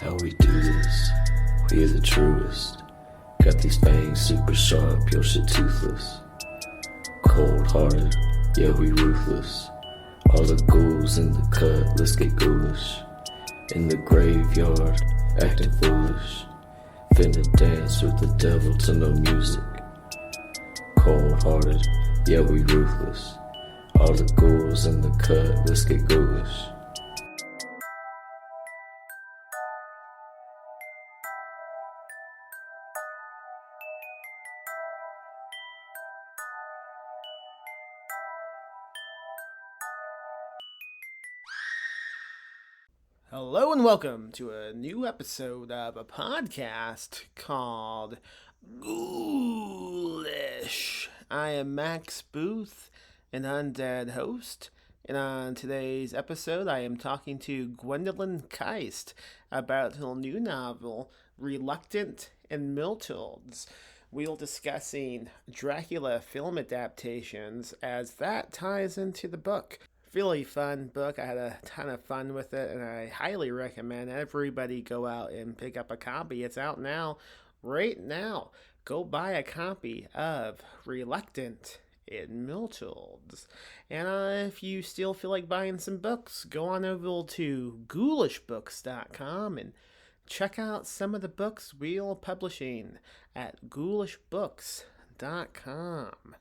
How we do this, we are the truest. Got these fangs super sharp, your shit toothless. Cold-hearted, yeah we ruthless. All the ghouls in the cut, let's get ghoulish. In the graveyard, acting foolish. Finna dance with the devil to no music. Cold-hearted, yeah we ruthless. All the ghouls in the cut, let's get ghoulish. Hello and welcome to a new episode of a podcast called Ghoulish. I am Max Booth, an undead host, and on today's episode I am talking to Gwendolyn Kiste about her new novel, Reluctant Immortals. We'll discussing Dracula film adaptations as that ties into the book. Really fun book. I had a ton of fun with it, and I highly recommend everybody go out and pick up a copy. It's out now, right now. Go buy a copy of Reluctant Immortals. And if you still feel like buying some books, go on over to GhoulishBooks.com and check out some of the books we're publishing at GhoulishBooks.com.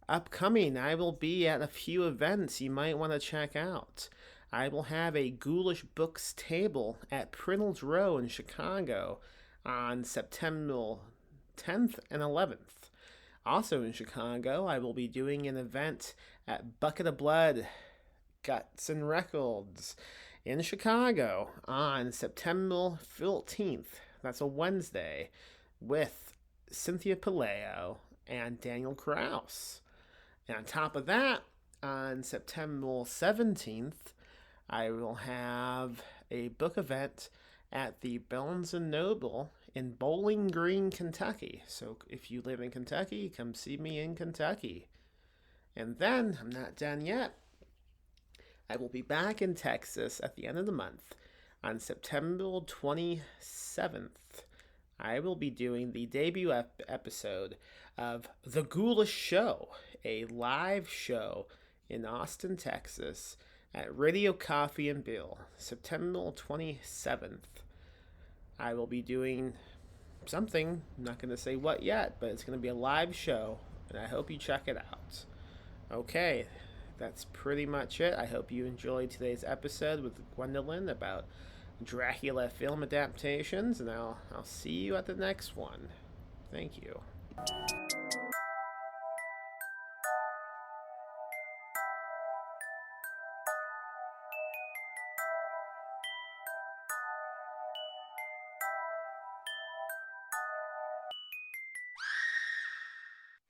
Upcoming, I will be at a few events you might want to check out. I will have a Ghoulish Books table at Priddle's Row in Chicago on September 10th and 11th. Also in Chicago, I will be doing an event at Bucket of Blood, Guts and Records in Chicago on September 14th. That's a Wednesday with Cynthia Palaio and Daniel Kraus. And on top of that, on September 17th, I will have a book event at the Barnes & Noble in Bowling Green, Kentucky. So if you live in Kentucky, come see me in Kentucky. And then, I'm not done yet, I will be back in Texas at the end of the month on September 27th. I will be doing the debut episode of The Ghoulish Show, a live show in Austin, Texas at Radio Coffee and Bill, September 27th. I will be doing something, I'm not going to say what yet, but it's going to be a live show, and I hope you check it out. Okay, that's pretty much it. I hope you enjoyed today's episode with Gwendolyn about Dracula film adaptations, and I'll see you at the next one. Thank you.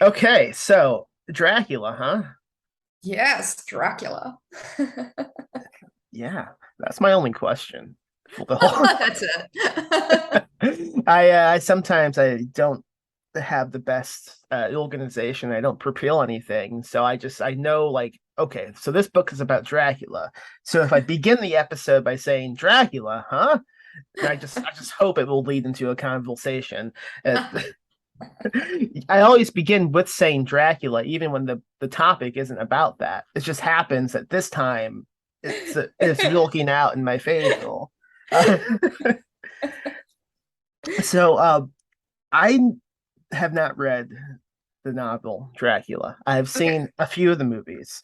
Okay, so Dracula, huh? Yes, Dracula. Yeah, that's my only question for the whole. That's it. I sometimes I don't have the best organization. I don't prepare anything, so I know, like, okay, so this book is about Dracula. So if I begin the episode by saying Dracula, huh? I just hope it will lead into a conversation. I always begin with saying Dracula, even when the topic isn't about that. It just happens that this time it's looking out in my favor. So I have not read the novel Dracula. I have seen a few of the movies,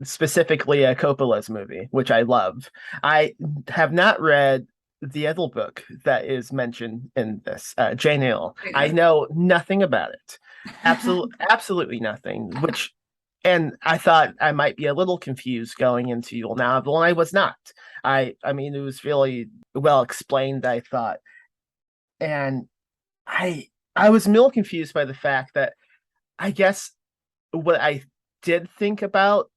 specifically Coppola's movie, which I love. I have not read the other book that is mentioned in this, Jane Eyre. I know nothing about it. Absolutely nothing. And I thought I might be a little confused going into your novel, and I was not. I mean, it was really well explained, I thought. And I was more confused by the fact that I guess what I did think about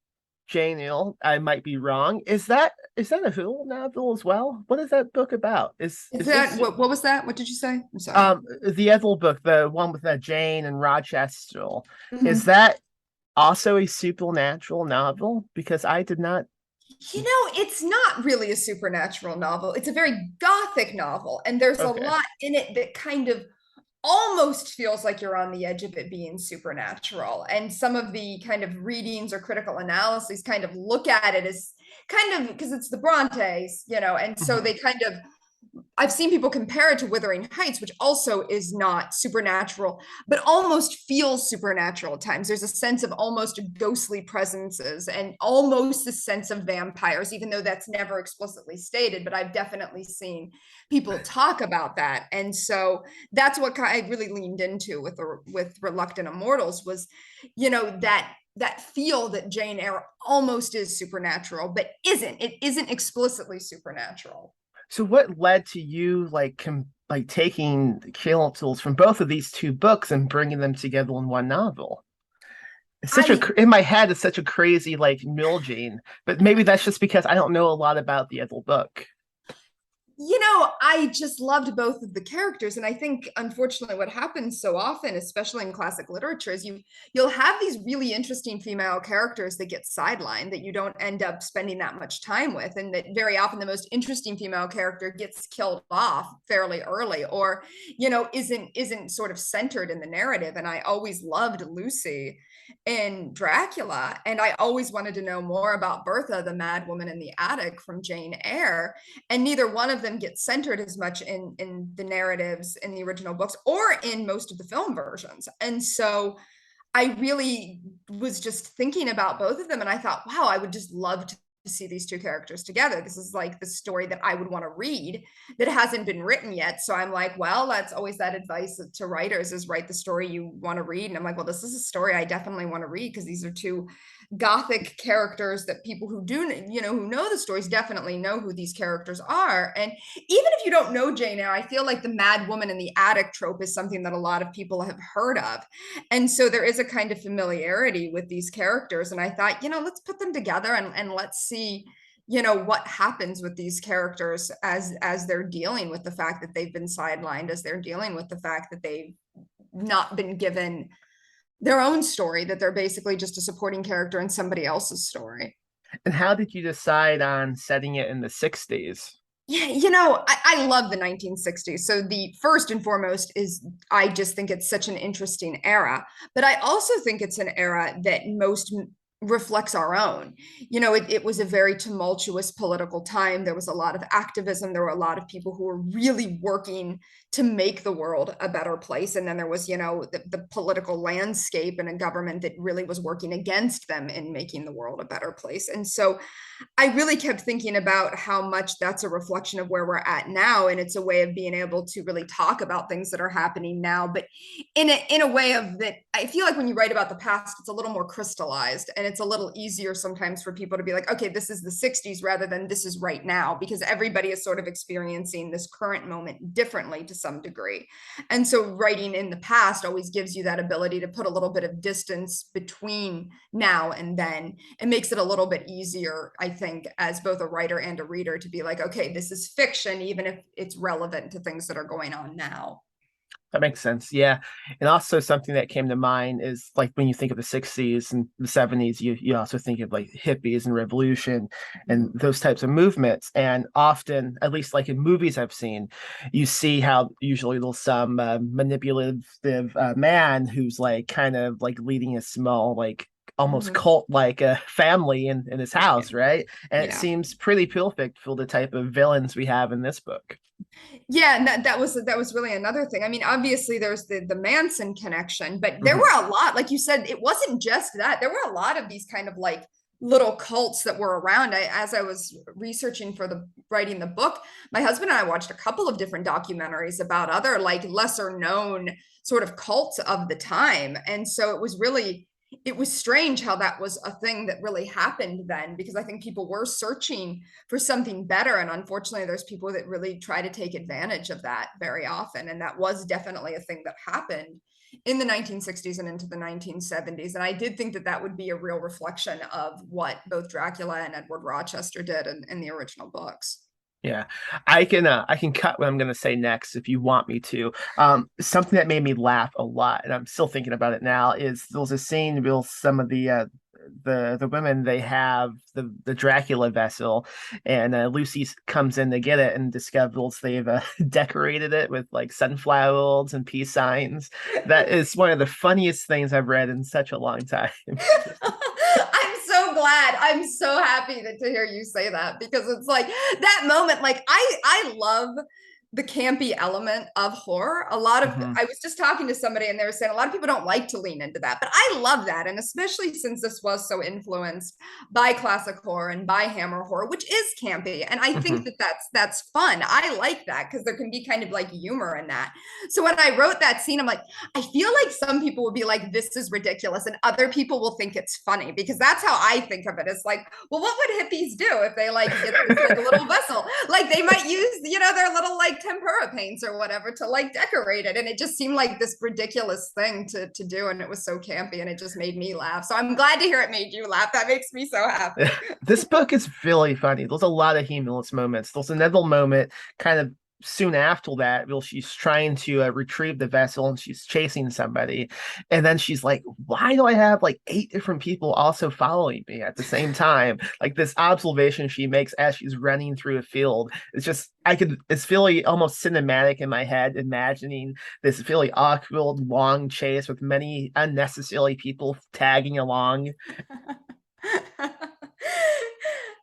Jane Eyre, I might be wrong. Is that a Who novel as well? What is that book about? Is that this, what was that? What did you say? I'm sorry. The other book, the one with Jane and Rochester, Mhm. is that also a supernatural novel? Because I did not It's not really a supernatural novel. It's a very gothic novel, and there's a Okay. lot in it that kind of almost feels like you're on the edge of it being supernatural. And some of the kind of readings or critical analyses kind of look at it as kind of because it's the Brontes, and so Mhm. they kind of I've seen people compare it to Wuthering Heights, which also is not supernatural, but almost feels supernatural at times. There's a sense of almost ghostly presences and almost a sense of vampires, even though that's never explicitly stated. But I've definitely seen people talk about that, and so that's what I really leaned into with Reluctant Immortals was, that feel that Jane Eyre almost is supernatural, but isn't. It isn't explicitly supernatural. So what led to you like taking the kill tools from both of these two books and bringing them together in one novel? It's such a I in my head it's such a crazy like Gene, but maybe that's just because I don't know a lot about the other book. I just loved both of the characters. And I think, unfortunately, what happens so often, especially in classic literature, is you'll have these really interesting female characters that get sidelined that you don't end up spending that much time with. And that very often the most interesting female character gets killed off fairly early or, isn't sort of centered in the narrative. And I always loved Lucy in Dracula. And I always wanted to know more about Bertha, the mad woman in the attic from Jane Eyre, and neither one of them gets centered as much in the narratives in the original books or in most of the film versions. And so I really was just thinking about both of them, and I thought, wow, I would just love to see these two characters together. This is like the story that I would want to read that hasn't been written yet. So I'm like, well, that's always that advice to writers is write the story you want to read. And I'm like, well, this is a story I definitely want to read because these are two gothic characters that people who who know the stories definitely know who these characters are. And even if you don't know Jane Eyre, I feel like the mad woman in the attic trope is something that a lot of people have heard of. And so there is a kind of familiarity with these characters. And I thought, let's put them together and let's see, what happens with these characters as they're dealing with the fact that they've been sidelined, as they're dealing with the fact that they've not been given their own story, that they're basically just a supporting character in somebody else's story. And how did you decide on setting it in the 60s? Yeah, I love the 1960s. So the first and foremost is I just think it's such an interesting era, but I also think it's an era that most reflects our own. It was a very tumultuous political time. There was a lot of activism. There were a lot of people who were really working to make the world a better place. And then there was, the political landscape and a government that really was working against them in making the world a better place. And so I really kept thinking about how much that's a reflection of where we're at now. And it's a way of being able to really talk about things that are happening now, but in a way of that, I feel like when you write about the past, it's a little more crystallized and it's a little easier sometimes for people to be like, okay, this is the 60s rather than this is right now, because everybody is sort of experiencing this current moment differently to some degree. And so writing in the past always gives you that ability to put a little bit of distance between now and then. It makes it a little bit easier, I think, as both a writer and a reader to be like, okay, this is fiction, even if it's relevant to things that are going on now. That makes sense. Yeah. And also something that came to mind is like when you think of the 60s and the 70s, you also think of like hippies and revolution and those types of movements. And often, at least like in movies I've seen, you see how usually there's some manipulative man who's like kind of like leading a small, like almost Mhm. cult like a family in his house, right? And it Yeah. seems pretty perfect for the type of villains we have in this book. Yeah, and that was really another thing. I mean, obviously there's the Manson connection, but there Mhm. were a lot, like you said, it wasn't just that. There were a lot of these kind of like little cults that were around. As I was researching for the writing the book, my husband and I watched a couple of different documentaries about other like lesser known sort of cults of the time. And so it was strange how that was a thing that really happened then, because I think people were searching for something better. And unfortunately, there's people that really try to take advantage of that very often. And that was definitely a thing that happened in the 1960s and into the 1970s. And I did think that that would be a real reflection of what both Dracula and Edward Rochester did in the original books. Yeah, I can cut what I'm gonna say next if you want me to. Something that made me laugh a lot, and I'm still thinking about it now, is there was a scene with some of the the women, they have the Dracula vessel, and Lucy comes in to get it and discovers they've decorated it with like sunflowers and peace signs. That is one of the funniest things I've read in such a long time. I'm so glad. I'm so happy to hear you say that, because it's like that moment. Like I love the campy element of horror. A lot of Mhm. I was just talking to somebody and they were saying a lot of people don't like to lean into that, but I love that. And especially since this was so influenced by classic horror and by Hammer horror, which is campy. And I think Mhm. that that's fun. I like that because there can be kind of like humor in that. So when I wrote that scene, I'm like, I feel like some people will be like, this is ridiculous, and other people will think it's funny, because that's how I think of it. It's like, well, what would hippies do if they like get this like little vessel? Like they might use, their little like tempera paints or whatever to like decorate it. And it just seemed like this ridiculous thing to do. And it was so campy, and it just made me laugh. So I'm glad to hear it made you laugh. That makes me so happy. This book is really funny. There's a lot of humorous moments. There's another moment kind of soon after that, well, she's trying to retrieve the vessel and she's chasing somebody, and then she's like, why do I have like 8 different people also following me at the same time? Like this observation she makes as she's running through a field. It's really almost cinematic in my head, imagining this really awkward long chase with many unnecessary people tagging along.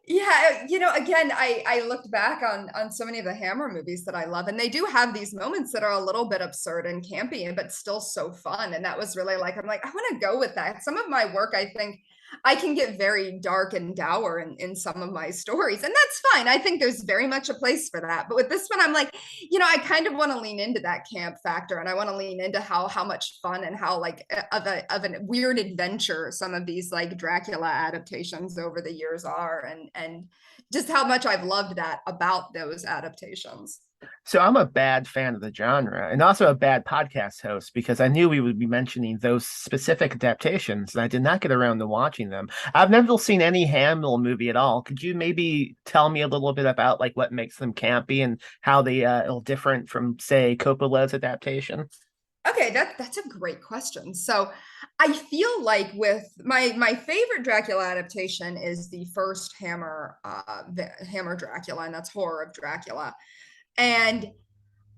Yeah, again, I looked back on so many of the Hammer movies that I love, and they do have these moments that are a little bit absurd and campy, but still so fun. And that was really like, I'm like, I want to go with that. Some of my work, I think I can get very dark and dour in some of my stories, and that's fine. I think there's very much a place for that. But with this one, I'm like, I kind of want to lean into that camp factor, and I want to lean into how much fun and how like of a weird adventure some of these like Dracula adaptations over the years are, and just how much I've loved that about those adaptations. So I'm a bad fan of the genre and also a bad podcast host because I knew we would be mentioning those specific adaptations and I did not get around to watching them. I've never seen any Hamill movie at all. Could you maybe tell me a little bit about like what makes them campy and how they are different from, say, Coppola's adaptation? Okay, that's a great question. So I feel like with my favorite Dracula adaptation is the first the Hammer Dracula, and that's Horror of Dracula. And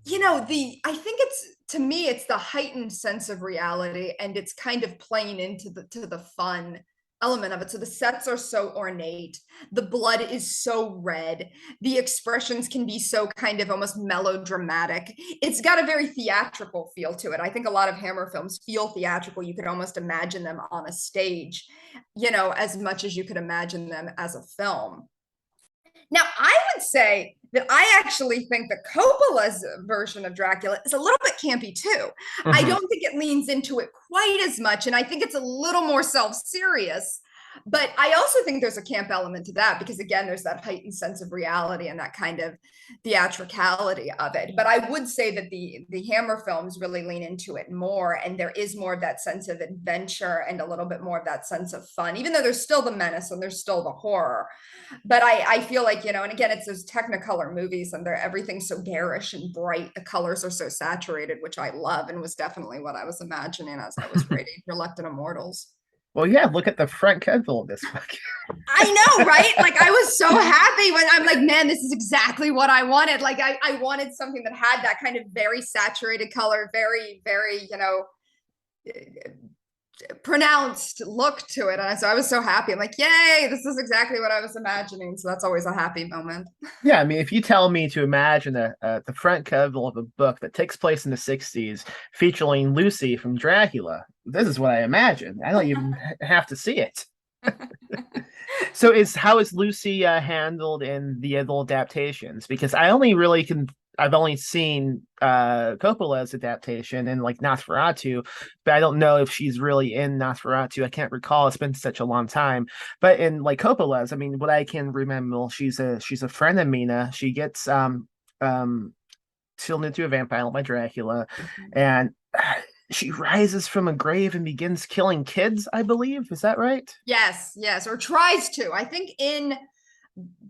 the I think it's, to me, it's the heightened sense of reality, and it's kind of playing into the fun element of it. So the sets are so ornate, the blood is so red, the expressions can be so kind of almost melodramatic. It's got a very theatrical feel to it. I think a lot of Hammer films feel theatrical. You could almost imagine them on a stage, as much as you could imagine them as a film. Now, I would say that I actually think that Coppola's version of Dracula is a little bit campy too. I Mhm. don't think it leans into it quite as much, and I think it's a little more self-serious. But I also think there's a camp element to that because, again, there's that heightened sense of reality and that kind of theatricality of it. But I would say that the Hammer films really lean into it more, and there is more of that sense of adventure and a little bit more of that sense of fun, even though there's still the menace and there's still the horror. But I feel like, and again, it's those Technicolor movies, and they're everything's so garish and bright. The colors are so saturated, which I love, and was definitely what I was imagining as I was writing Reluctant Immortals. Well, yeah, look at the front cover of this book. I know, right? Like I was so happy when I'm like, man, this is exactly what I wanted. Like I wanted something that had that kind of very saturated color, very, very, pronounced look to it. And so I was so happy. I'm like, yay, this is exactly what I was imagining. So that's always a happy moment. Yeah, I mean, if you tell me to imagine the front cover of a book that takes place in the 60s featuring Lucy from Dracula, this is what I imagine. I don't even have to see it. So how is Lucy handled in the other adaptations? Because I've only seen Coppola's adaptation in like Nosferatu, but I don't know if she's really in Nosferatu. I can't recall. It's been such a long time. But in like Coppola's, I mean, what I can remember, she's a friend of Mina. She gets turned into a vampire by Dracula, and she rises from a grave and begins killing kids, I believe. Is that right? Yes, or tries to. I think in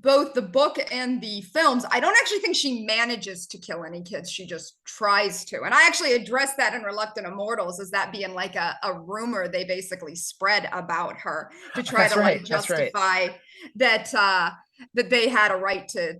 both the book and the films, I don't actually think she manages to kill any kids. She just tries to. And I actually addressed that in Reluctant Immortals as that being like a rumor they basically spread about her to try to like justify that that they had a right to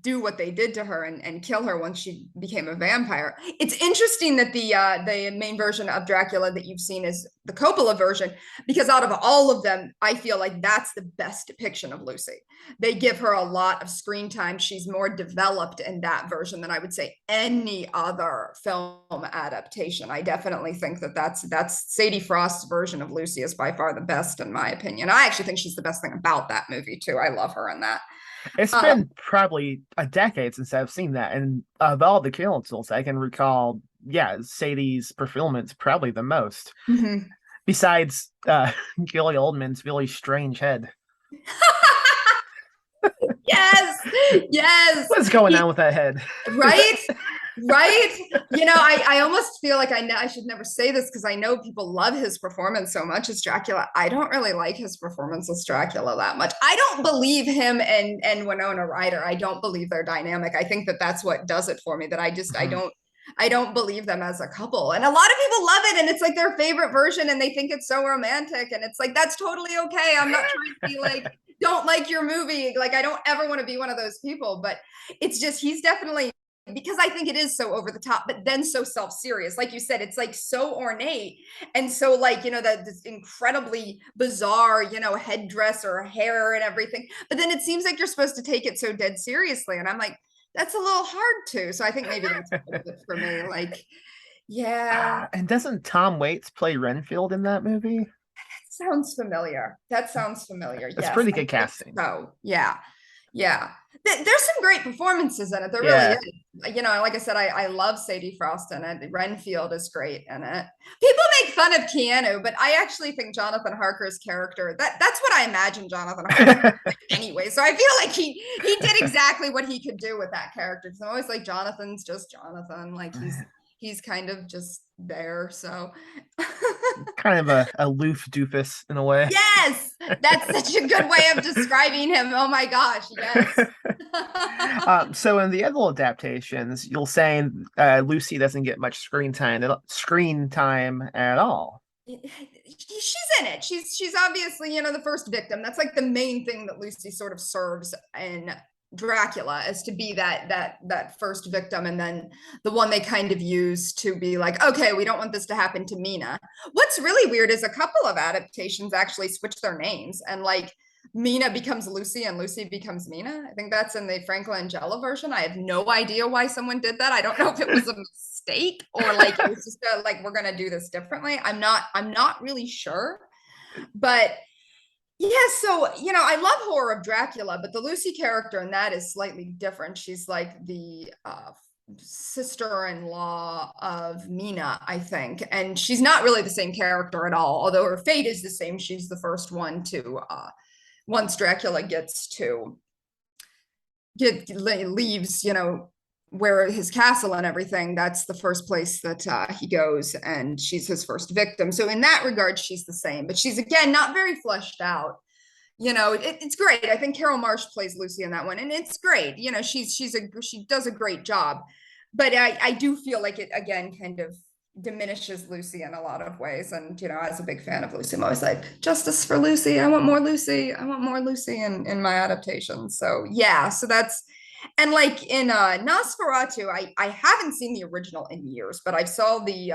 do what they did to her and kill her once she became a vampire. It's interesting that the main version of Dracula that you've seen is the Coppola version, because out of all of them, I feel like that's the best depiction of Lucy. They give her a lot of screen time. She's more developed in that version than I would say any other film adaptation. I definitely think that that's Sadie Frost's version of Lucy is by far the best in my opinion. I actually think she's the best thing about that movie too. I love her in that. It's been probably a decade since I've seen that, and of all the kills, I can recall, Sadie's performance probably the most. Mm-hmm. Besides Gilly Oldman's really strange head. Yes. What's going on with that head? Right? I almost feel like I should never say this because I know people love his performance so much as Dracula. I don't really like his performance as Dracula that much. I don't believe him and Winona Ryder. I don't believe their dynamic. I think that that's what does it for me, that I don't believe them as a couple. And a lot of people love it and it's like their favorite version and they think it's so romantic and it's like, that's totally okay. I'm not trying to be like, don't like your movie. Like, I don't ever want to be one of those people, but it's just, he's definitely, because I think it is so over the top, but then so self-serious. Like you said, it's like so ornate. And so like, this incredibly bizarre, headdress or hair and everything. But then it seems like you're supposed to take it so dead seriously. And I'm like, that's a little hard to. So I think maybe that's it for me. Like, yeah. And doesn't Tom Waits play Renfield in that movie? That sounds familiar. It's pretty good casting. So yeah. There's some great performances in it. There really is. Like I said, I love Sadie Frost in it. Renfield is great in it. People make fun of Keanu, but I actually think Jonathan Harker's character, that's what I imagine Jonathan Harker anyway. So I feel like he did exactly what he could do with that character. Because I'm always like, Jonathan's just Jonathan. Like he's kind of just there. So kind of a aloof doofus in a way. Yes, that's such a good way of describing him. Oh my gosh, yes. So in the other adaptations, you'll say Lucy doesn't get much screen time at all. She's in it. She's obviously, the first victim. That's like the main thing that Lucy sort of serves in Dracula, is to be that first victim, and then the one they kind of use to be like, okay, we don't want this to happen to Mina. What's really weird is a couple of adaptations actually switch their names, and like Mina becomes Lucy and Lucy becomes Mina. I think that's in the Frank Langella version. I have no idea why someone did that. I don't know if it was a mistake or like it was just like, we're gonna do this differently. I'm not really sure, but yeah, so, I love Horror of Dracula, but the Lucy character in that is slightly different. She's like the sister-in-law of Mina, I think. And she's not really the same character at all, although her fate is the same. She's the first one to, once Dracula leaves, where his castle and everything, that's the first place that he goes, and she's his first victim. So in that regard, she's the same, but she's, again, not very fleshed out. It's great. I think Carol Marsh plays Lucy in that one, and it's great. She does a great job, but I do feel like it, again, kind of diminishes Lucy in a lot of ways. And, as a big fan of Lucy, I'm always like, justice for Lucy. I want more Lucy. I want more Lucy in my adaptation. So yeah, so that's, and like in Nosferatu, I haven't seen the original in years, but I saw the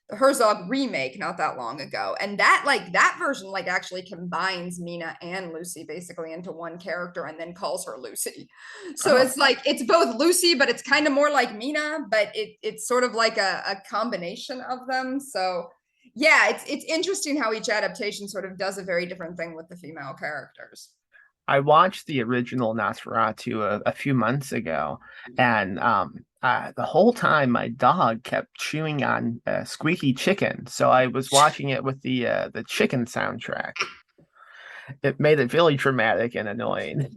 Herzog remake not that long ago, and that version actually combines Mina and Lucy basically into one character and then calls her Lucy. So it's like it's both Lucy, but it's kind of more like Mina, but it's sort of like a combination of them. So yeah, it's interesting how each adaptation sort of does a very different thing with the female characters. I watched the original Nosferatu a few months ago, and the whole time my dog kept chewing on Squeaky Chicken. So I was watching it with the chicken soundtrack. It made it really dramatic and annoying.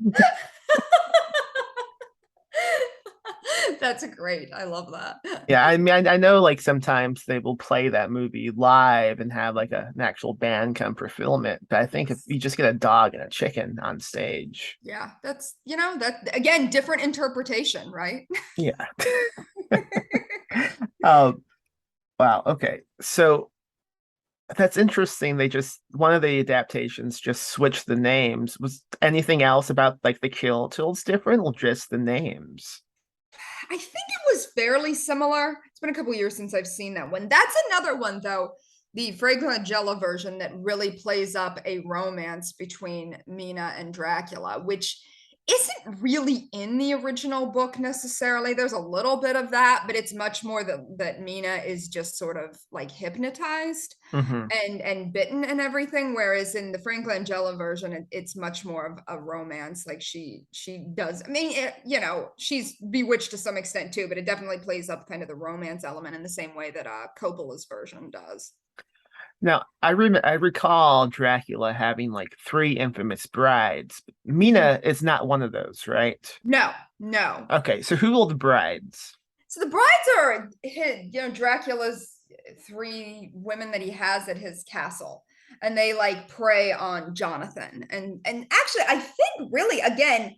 That's great. I love that. Yeah, I mean, I know like sometimes they will play that movie live and have like an actual band come perform it. But I think if you just get a dog and a chicken on stage, Yeah, that's, that again, different interpretation, right? yeah. Um, wow. Okay. So that's interesting. They just one of the adaptations just switched the names. Was anything else about like the kill tools different or just the names? I think it was fairly similar. It's been a couple years since I've seen that one. That's another one, though, the Fragmentella version that really plays up a romance between Mina and Dracula, which isn't really in the original book necessarily. There's a little bit of that, but it's much more that Mina is just sort of like hypnotized Hmm. and bitten and everything, whereas in the Frank Langella version it's much more of a romance. Like she does, I mean, she's bewitched to some extent too, but it definitely plays up kind of the romance element in the same way that Coppola's version does. Now, I recall Dracula having like three infamous brides. Mhm. Mina is not one of those, right? No, no. Okay, so who are the brides? So the brides are Dracula's three women that he has at his castle, and they like prey on Jonathan. And actually, I think really again,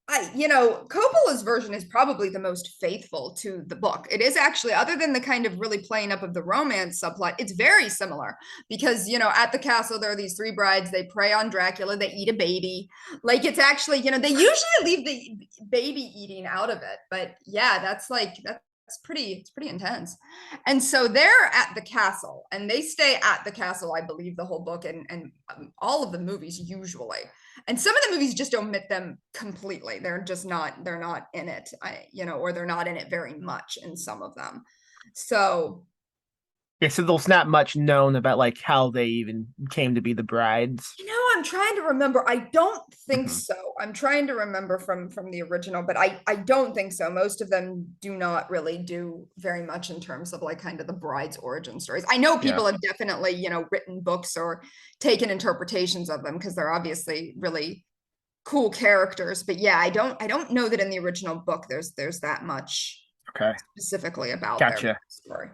Coppola's version is probably the most faithful to the book. It is actually, other than the kind of really playing up of the romance subplot, it's very similar because at the castle there are these three brides. They prey on Dracula. They eat a baby. Like it's actually, they usually leave the baby eating out of it, but yeah, it's pretty intense. And so they're at the castle and they stay at the castle, I believe, the whole book and all of the movies usually. And some of the movies just omit them completely. They're not in it, or they're not in it very much in some of them. So Yeah, so there's not much known about like how they even came to be the brides. I'm trying to remember. I don't think Hmm. so. I'm trying to remember from the original, but I don't think so. Most of them do not really do very much in terms of like kind of the bride's origin stories. I know Yeah. people have definitely, written books or taken interpretations of them because they're obviously really cool characters. But yeah, I don't know that in the original book there's that much Okay. specifically about their Gotcha. story.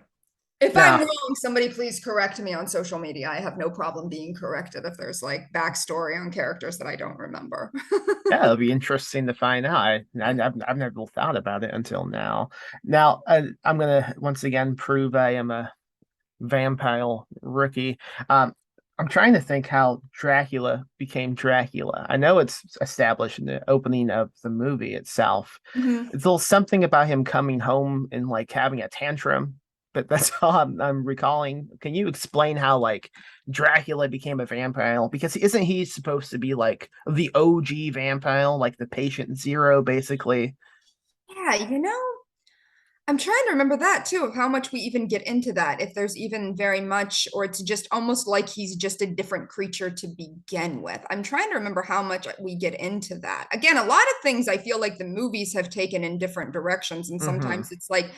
If I'm Now, wrong, somebody please correct me on social media. I have no problem being corrected if there's like backstory on characters that I don't remember. yeah, it'll be interesting to find out. I've never thought about it until now. Now, I'm gonna once again prove I am a vampire rookie. Um, I'm trying to think how Dracula became Dracula. I know it's established in the opening of the movie itself. Mhm. There's something about him coming home and like having a tantrum, but that's all I'm recalling. Can you explain how like Dracula became a vampire? Because isn't he supposed to be like the OG vampire, like the patient zero, basically? Yeah, I'm trying to remember that too, of how much we even get into that, if there's even very much, or it's just almost like he's just a different creature to begin with. I'm trying to remember how much we get into that. Again, a lot of things I feel like the movies have taken in different directions, and Hmm. sometimes it's like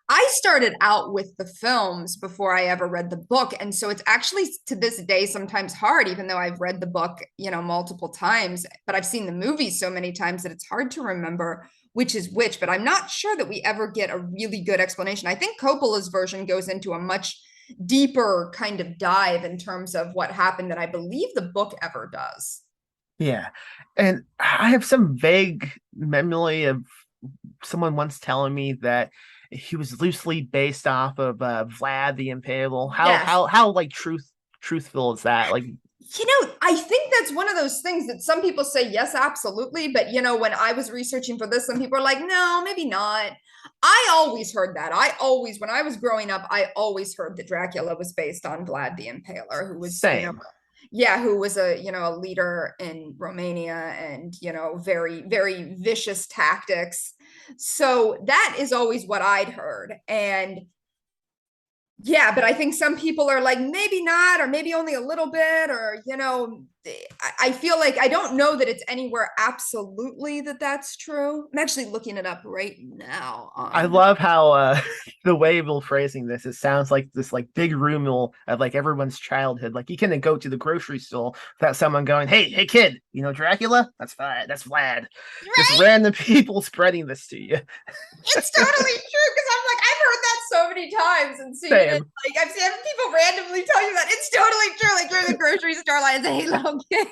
I started out with the films before I ever read the book. And so it's actually to this day sometimes hard, even though I've read the book, multiple times, but I've seen the movies so many times that it's hard to remember which is which. But I'm not sure that we ever get a really good explanation. I think Coppola's version goes into a much deeper kind of dive in terms of what happened than I believe the book ever does. Yeah. And I have some vague memory of someone once telling me that he was loosely based off of Vlad the Impaler. How Yes. how like truthful is that? Like, I think that's one of those things that some people say, yes, absolutely. But, when I was researching for this, some people are like, no, maybe not. I always heard that. When I was growing up, I always heard that Dracula was based on Vlad the Impaler, who was, same. yeah, who was a leader in Romania and, very, very vicious tactics. So that is always what I'd heard. And Yeah, but I think some people are like, maybe not, or maybe only a little bit, or, I feel like I don't know that it's anywhere absolutely that that's true. I'm actually looking it up right now I on. love how the way we're phrasing this, it sounds like this like big room of like everyone's childhood. Like you couldn't go to the grocery store without someone going, hey kid, you know Dracula? That's fine. That's Vlad. Just Right? random people spreading this to you. It's totally true because I'm like, I've heard that so many times and seen it. Same. Like, I've seen people randomly tell you that. It's totally true. Like, you're in the grocery store line and say, hey, little kid.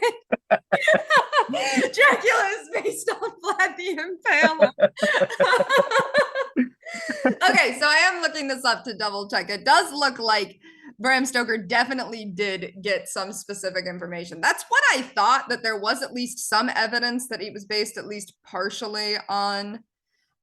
Dracula is based on Vlad the Impaler. Okay, so I am looking this up to double check. It does look like Bram Stoker definitely did get some specific information. That's what I thought, that there was at least some evidence that he was based at least partially on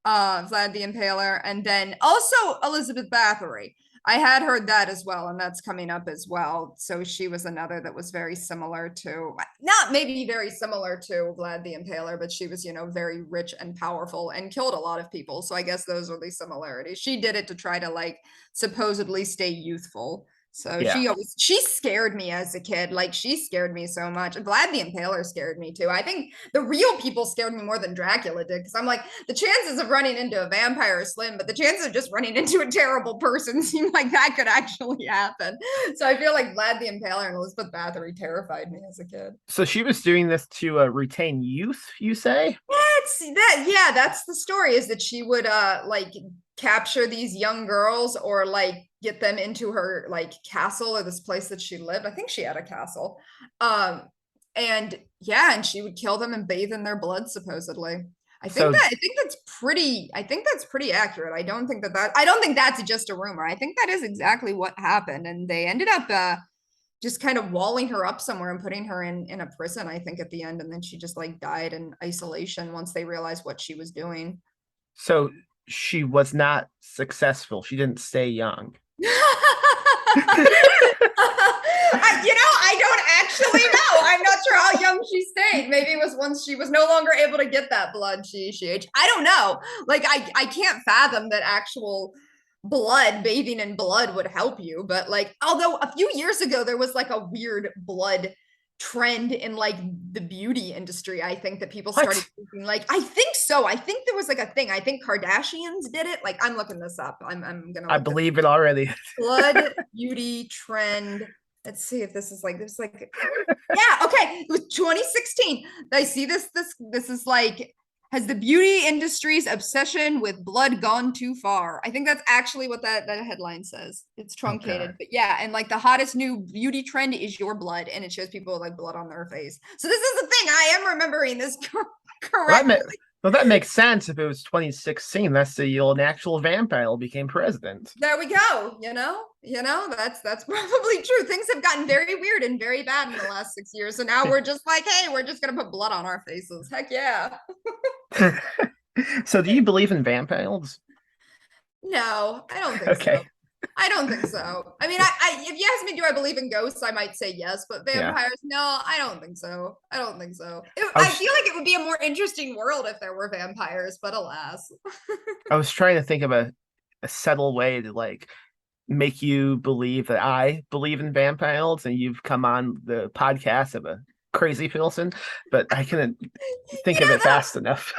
Vlad the Impaler, and then also Elizabeth Bathory. I had heard that as well, and that's coming up as well. So she was another that was very similar to, not maybe very similar to Vlad the Impaler, but she was, very rich and powerful and killed a lot of people. So I guess those are the similarities. She did it to try to like supposedly stay youthful. So Yeah. she scared me as a kid. Like she scared me so much. Vlad the Impaler scared me too. I think the real people scared me more than Dracula did, because I'm like, the chances of running into a vampire are slim, but the chances of just running into a terrible person seem like that could actually happen. So I feel like Vlad the Impaler and Elizabeth Bathory terrified me as a kid. So she was doing this to retain youth, you say? That's that. Yeah, that's the story. Is that she would like capture these young girls or like get them into her like castle or this place that she lived. I think she had a castle. Um, and yeah, and she would kill them and bathe in their blood, supposedly. So I think that's pretty accurate. I don't think that's just a rumor. I think that is exactly what happened. And they ended up just kind of walling her up somewhere and putting her in a prison, I think, at the end. And then she just like died in isolation once they realized what she was doing. so she was not successful. She didn't stay young. I don't actually know. I'm not sure how young she stayed. Maybe it was once she was no longer able to get that blood, she aged. I don't know. Like I can't fathom that actual bathing in blood would help you. But like, although a few years ago there was like a weird blood trend in like the beauty industry. I think that people started What? thinking like, I think so. I think there was like a thing. I think Kardashians did it. Like I'm looking this up. I'm gonna I look this believe it already. blood beauty trend. Let's see if this is like yeah, okay. It was 2016. I see this is like, has the beauty industry's obsession with blood gone too far? I think that's actually what that headline says. It's Okay. truncated. But yeah, and like the hottest new beauty trend is your blood, and it shows people with like blood on their face. So this is the thing. I am remembering this Well, correctly. well, that makes sense if it was 2016. That's the year an actual vampire became president. There we go. That's probably true. Things have gotten very weird and very bad in the last 6 years. So now we're just like, hey, we're just gonna put blood on our faces. Heck yeah. So, do you believe in vampires? No, I don't think so. Okay. I don't think so. I mean, if you ask me, do I believe in ghosts? I might say yes, but Yeah. vampires, no, I don't think so. I don't think so. I I was feel like it would be a more interesting world if there were vampires, but alas. I was trying to think of a subtle way to like make you believe that I believe in vampires, and you've come on the podcast of a crazy person, but I couldn't think of it No, fast enough.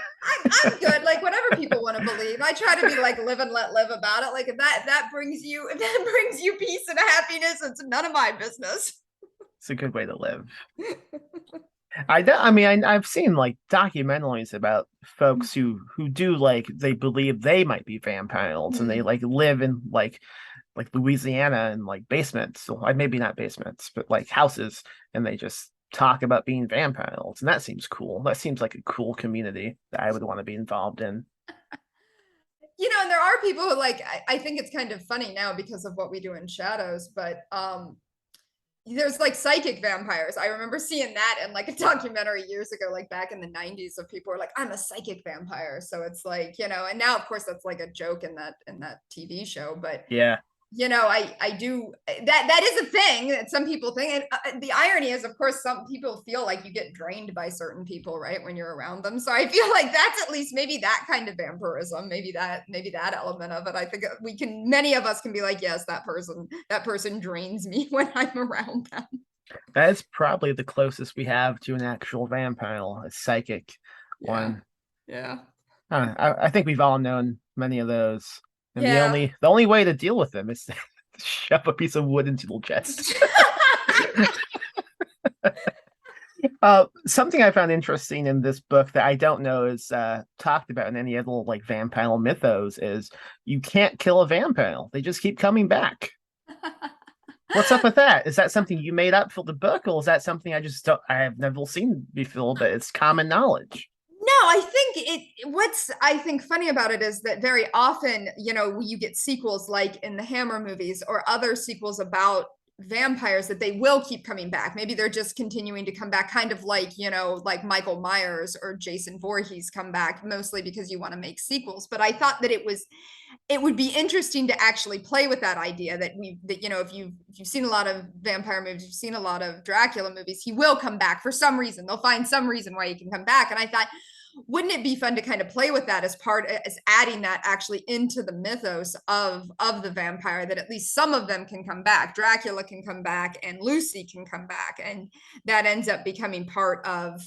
I'm good. Like whatever people want to believe. I try to be like live and let live about it. Like if that brings you peace and happiness, it's none of my business. It's a good way to live. I mean, I've seen like documentaries about folks who do like they believe they might be vampires, and they Mhm. like live in like Louisiana and like basements, so like maybe not basements, but like houses, and they just talk about being vampires, and that seems cool. That seems like a cool community that I would want to be involved in. And there are people who like, I think it's kind of funny now because of what we do in shadows, but there's like psychic vampires. I remember seeing that in like a documentary years ago, like back in the 90s, of people were like, I'm a psychic vampire. So it's like, and now of course that's like a joke in that TV show, but Yeah. you know, I do that is a thing that some people think, and the irony is, of course, some people feel like you get drained by certain people, right, when you're around them. So I feel like that's at least maybe that kind of vampirism, maybe that element of it. I think many of us can be like, yes, that person drains me when I'm around them. That is probably the closest we have to an actual vampire, a psychic one. Yeah. I think we've all known many of those. And Yeah. the only way to deal with them is to shove a piece of wood into the chest. Something I found interesting in this book that I don't know is talked about in any other like vampire mythos is you can't kill a vampire. They just keep coming back. What's up with that? Is that something you made up for the book, or is that something I have never seen before, but it's common knowledge? No, I think what's I think funny about it is that very often, you know, you get sequels like in the Hammer movies or other sequels about vampires that they will keep coming back. Maybe they're just continuing to come back, kind of like, you know, like Michael Myers or Jason Voorhees come back, mostly because you want to make sequels. But I thought that it would be interesting to actually play with that idea that you know, if you've seen a lot of vampire movies, you've seen a lot of Dracula movies, he will come back for some reason. They'll find some reason why he can come back. And I thought, wouldn't it be fun to kind of play with that as adding that actually into the mythos of the vampire, that at least some of them can come back. Dracula can come back and Lucy can come back, and that ends up becoming part of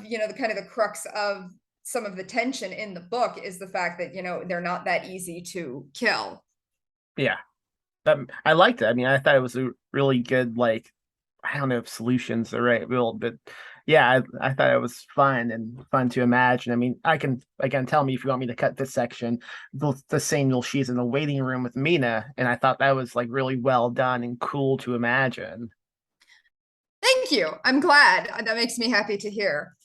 you know, the kind of the crux of some of the tension in the book is the fact that, you know, they're not that easy to kill. Yeah, I liked it. I mean, I thought it was a really good, like, I don't know if solution's the right word, but yeah, I thought it was fun and fun to imagine. I mean, I can, again, tell me if you want me to cut this section. The scene where she's in the waiting room with Mina, and I thought that was like really well done and cool to imagine. Thank you. I'm glad. That makes me happy to hear.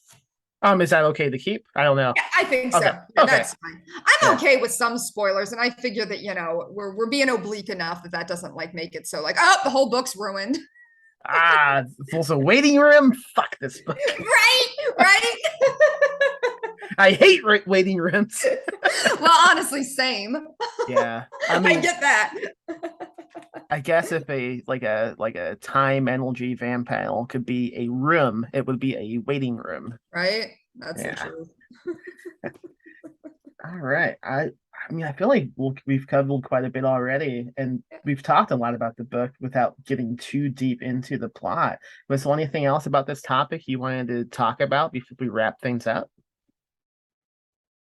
Is that okay to keep? I don't know. Yeah, I think so. Okay. Yeah, Okay. that's fine. I'm okay with some spoilers, and I figure that, you know, we're being oblique enough that doesn't like make it so like, oh, the whole book's ruined. It's also waiting room. Fuck this book. Right. I hate waiting rooms. Well, honestly, same. Yeah, I mean, I get that. I guess if a time energy vampire could be a room, it would be a waiting room. Right? That's the Yeah. truth. All right. I mean, I feel like we've covered quite a bit already, and we've talked a lot about the book without getting too deep into the plot. Was there anything else about this topic you wanted to talk about before we wrap things up?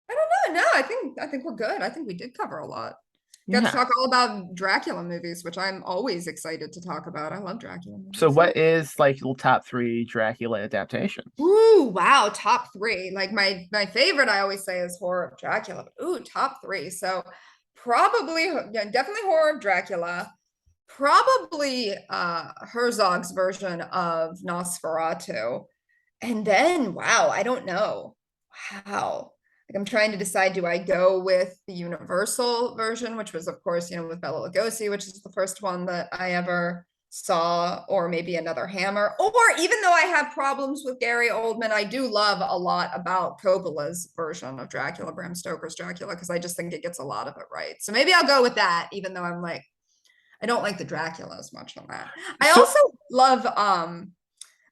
I don't know. No, I think we're good. I think we did cover a lot. Got to Yeah. talk all about Dracula movies, which I'm always excited to talk about. I love Dracula movies. So, what is like your top 3 Dracula adaptations? Ooh, wow, top 3. Like my favorite, I always say, is Horror of Dracula. But ooh, top 3. So probably, yeah, definitely Horror of Dracula. Probably Herzog's version of Nosferatu. And then, wow, I don't know. Wow. Like I'm trying to decide, do I go with the Universal version, which was, of course, you know, with Bela Lugosi, which is the first one that I ever saw, or maybe another Hammer. Or even though I have problems with Gary Oldman, I do love a lot about Coppola's version of Dracula, Bram Stoker's Dracula, because I just think it gets a lot of it right. So maybe I'll go with that, even though I'm like, I don't like the Dracula as much on that. I also love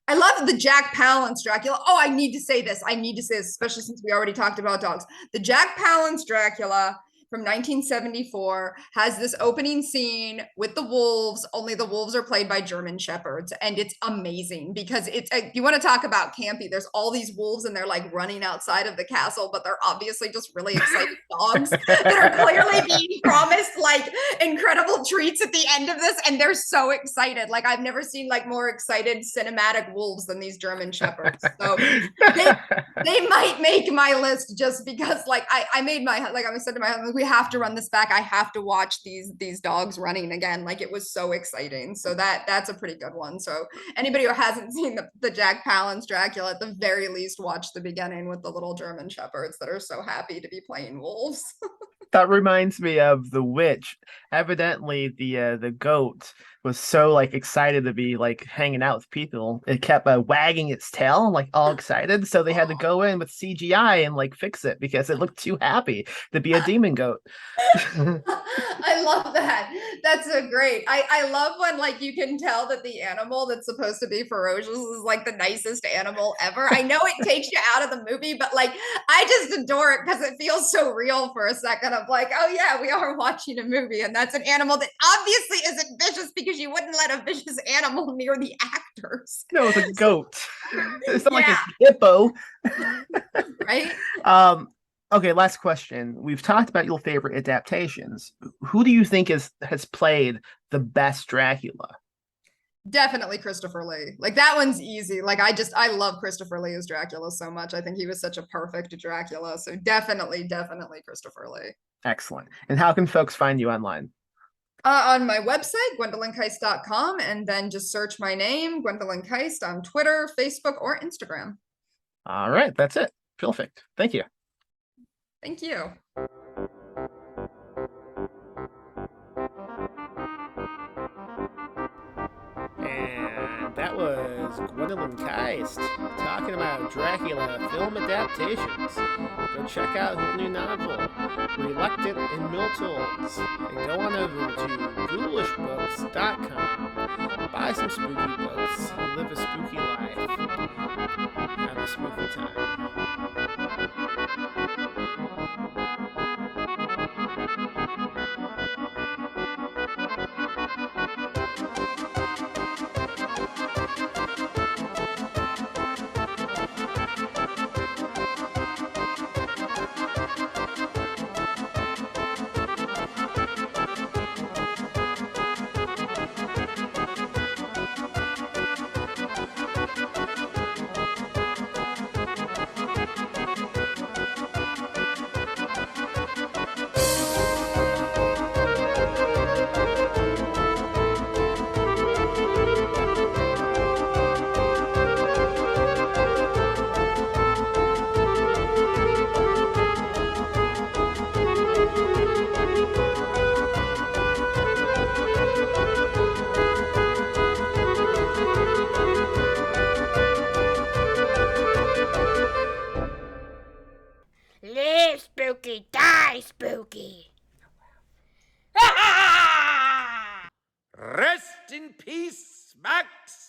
I love the Jack Palance Dracula. Oh, I need to say this. I need to say this, especially since we already talked about dogs. The Jack Palance Dracula from 1974 has this opening scene with the wolves, only the wolves are played by German shepherds, and it's amazing because it's, you want to talk about campy, there's all these wolves and they're like running outside of the castle, but they're obviously just really excited dogs that are clearly being promised like incredible treats at the end of this, and they're so excited. Like I've never seen like more excited cinematic wolves than these German shepherds. So they might make my list just because like I made my, like I said to my husband, we have to run this back. I have to watch these dogs running again. Like it was so exciting. So that's a pretty good one. So anybody who hasn't seen the Jack Palance Dracula, at the very least, watch the beginning with the little German shepherds that are so happy to be playing wolves. That reminds me of the witch. Evidently, the goat was so like excited to be like hanging out with people. It kept wagging its tail, like all excited. So they had to go in with CGI and like fix it because it looked too happy to be a demon goat. I love that. That's so great. I love when like you can tell that the animal that's supposed to be ferocious is like the nicest animal ever. I know it takes you out of the movie, but like I just adore it because it feels so real for a second of like, oh yeah, we are watching a movie and that's an animal that obviously isn't vicious because you wouldn't let a vicious animal near the actors. No, it's a goat. It's not like Yeah. a hippo. Right? Okay, last question. We've talked about your favorite adaptations. Who do you think has played the best Dracula? Definitely Christopher Lee. Like that one's easy. Like I love Christopher Lee as Dracula so much. I think he was such a perfect Dracula. So definitely Christopher Lee. Excellent. And how can folks find you online? On my website, gwendolynKiste.com, and then just search my name, Gwendolyn Kiste, on Twitter, Facebook, or Instagram. All right, that's it. Perfect. Thank you. Thank you. And that was Gwendolyn Kiste talking about Dracula film adaptations. Go check out her new novel, Reluctant Immortals, and go on over to ghoulishbooks.com. Buy some spooky books, live a spooky life, have a spooky time. Live spooky, die spooky. Rest in peace, Max.